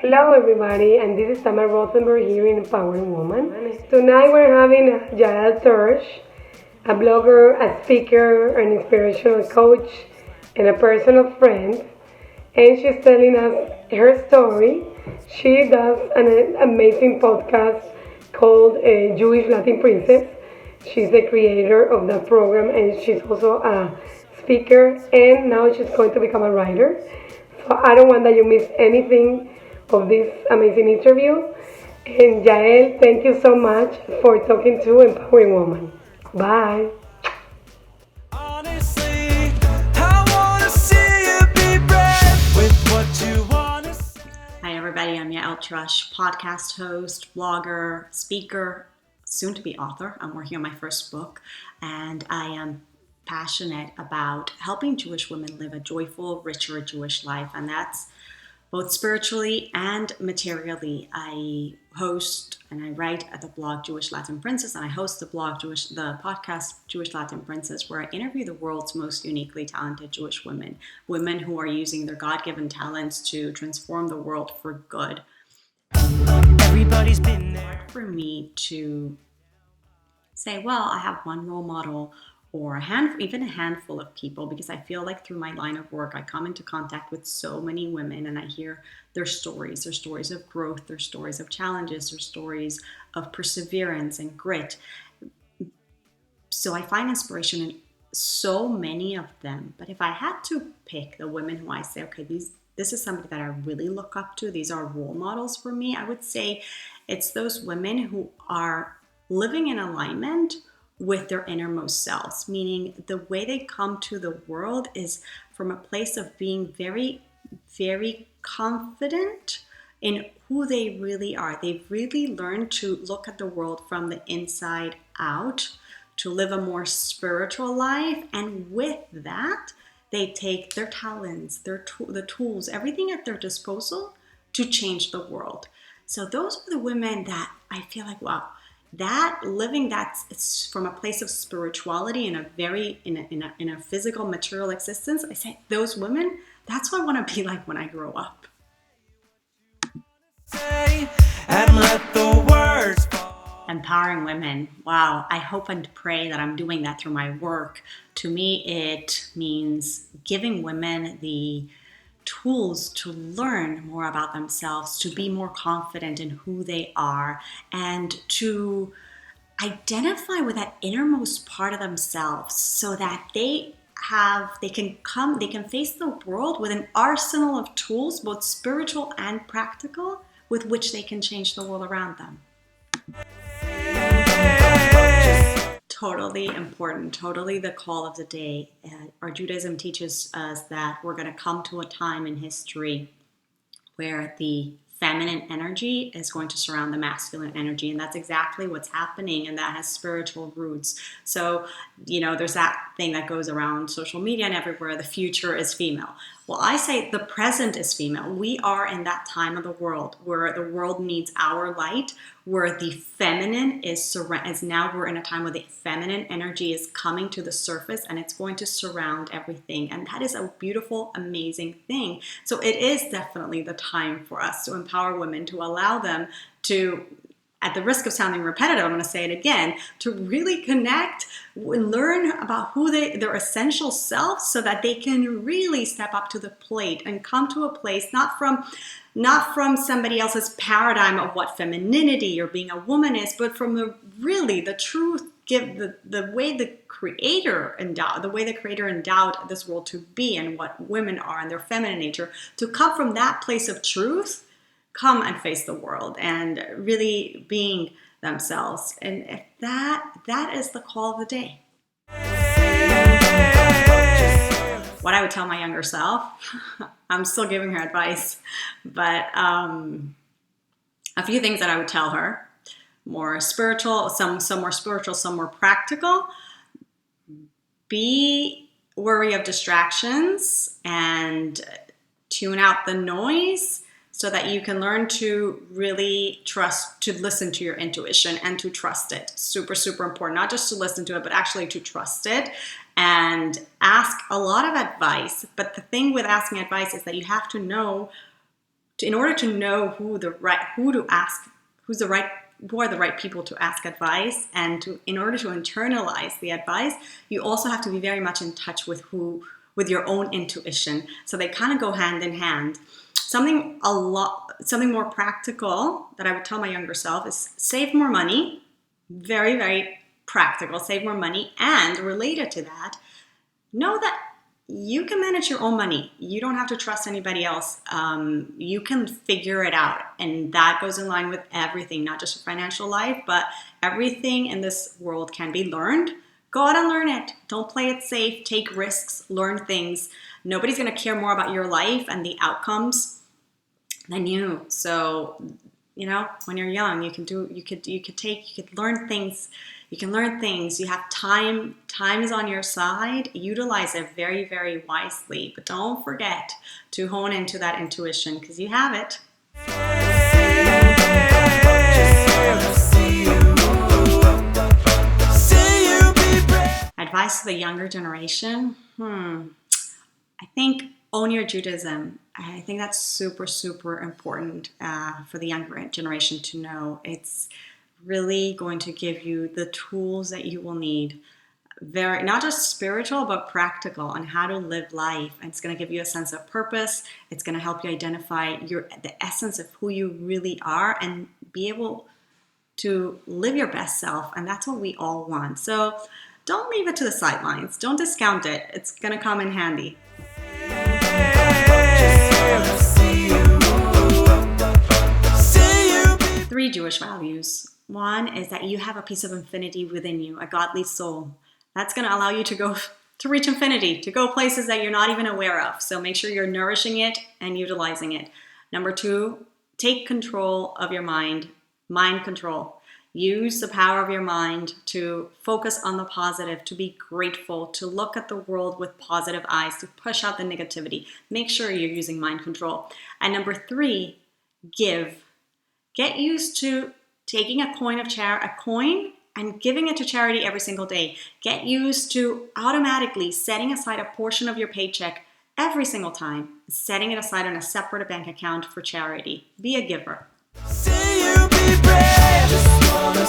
Hello everybody, and this is Tamara Rosenberg here in Empowering Woman. Tonight we're having Yael Tursch, a blogger, a speaker, an inspirational coach, and a personal friend. And she's telling us her story. She does an amazing podcast called Jewish Latin Princess. She's the creator of that program, and she's also a speaker, and now she's going to become a writer. So I don't want that you miss anything of this amazing interview. And Yael, thank you so much for talking to Empowering Woman. Bye. Hi everybody, I'm Yael Trusch, podcast host, blogger, speaker, soon to be author. I'm working on my first book, and I am passionate about helping Jewish women live a joyful, richer Jewish life, and that's both spiritually and materially. I host and I write at the blog Jewish Latin Princess, and I host the podcast Jewish Latin Princess, where I interview the world's most uniquely talented Jewish women who are using their God-given talents to transform the world for good. Everybody's been there. For me to say, well, I have one role model or even a handful of people, because I feel like through my line of work, I come into contact with so many women and I hear their stories of growth, their stories of challenges, their stories of perseverance and grit. So I find inspiration in so many of them. But if I had to pick the women who I say, okay, this is somebody that I really look up to, these are role models for me, I would say it's those women who are living in alignment with their innermost selves, meaning the way they come to the world is from a place of being very, very confident in who they really are. They've really learned to look at the world from the inside out, to live a more spiritual life, and with that, they take their talents, the tools, everything at their disposal to change the world. So those are the women that I feel like, wow, that living it's from a place of spirituality in a physical material existence. I say those women, that's what I want to be like when I grow up. And let the words fall. Empowering women. Wow. I hope and pray that I'm doing that through my work. To me, it means giving women the tools to learn more about themselves, to be more confident in who they are, and to identify with that innermost part of themselves so that they can face the world with an arsenal of tools, both spiritual and practical, with which they can change the world around them. Totally important, totally the call of the day. Our Judaism teaches us that we're going to come to a time in history where the feminine energy is going to surround the masculine energy, and that's exactly what's happening, and that has spiritual roots. So, there's that thing that goes around social media and everywhere, the future is female. Well, I say the present is female. We are in that time of the world where the world needs our light, where the feminine now we're in a time where the feminine energy is coming to the surface, and it's going to surround everything. And that is a beautiful, amazing thing. So it is definitely the time for us to empower women, to allow them to, at the risk of sounding repetitive, I'm going to say it again, to really connect and learn about their essential selves, so that they can really step up to the plate and come to a place not from somebody else's paradigm of what femininity or being a woman is, but from the truth, the way the Creator endowed this world to be, and what women are and their feminine nature, to come from that place of truth, come and face the world and really being themselves. And if that is the call of the day. What I would tell my younger self, I'm still giving her advice, but a few things that I would tell her, more spiritual, some more spiritual, some more practical. Be wary of distractions and tune out the noise, so that you can learn to really listen to your intuition and to trust it. Super, super important. Not just to listen to it, but actually to trust it, and ask a lot of advice. But the thing with asking advice is that you have to know in order to know who are the right people to ask advice, and in order to internalize the advice, you also have to be very much in touch with your own intuition. So they kind of go hand in hand. Something more practical that I would tell my younger self is save more money. Very, very practical. Save more money. And related to that, know that you can manage your own money. You don't have to trust anybody else. You can figure it out. And that goes in line with everything, not just your financial life, but everything in this world can be learned. Go out and learn it. Don't play it safe. Take risks. Learn things. Nobody's going to care more about your life and the outcomes than you. So, when you're young, you could learn things. You can learn things. You have time. Time is on your side. Utilize it very, very wisely. But don't forget to hone into that intuition, because you have it. Advice to the younger generation. I think own your Judaism. I think that's super, super important for the younger generation to know. It's really going to give you the tools that you will need. Not just spiritual, but practical on how to live life. And it's going to give you a sense of purpose. It's going to help you identify the essence of who you really are and be able to live your best self. And that's what we all want. So don't leave it to the sidelines. Don't discount it. It's going to come in handy. 3 Jewish values. One is that you have a piece of infinity within you, a godly soul. That's going to allow you to reach infinity, to go places that you're not even aware of. So make sure you're nourishing it and utilizing it. Number 2, take control of your mind. Mind control. Use the power of your mind to focus on the positive, to be grateful, to look at the world with positive eyes, to push out the negativity. Make sure you're using mind control. And number 3, give. Get used to taking a coin and giving it to charity every single day. Get used to automatically setting aside a portion of your paycheck every single time, setting it aside on a separate bank account for charity. Be a giver. See you be brave. Just wanna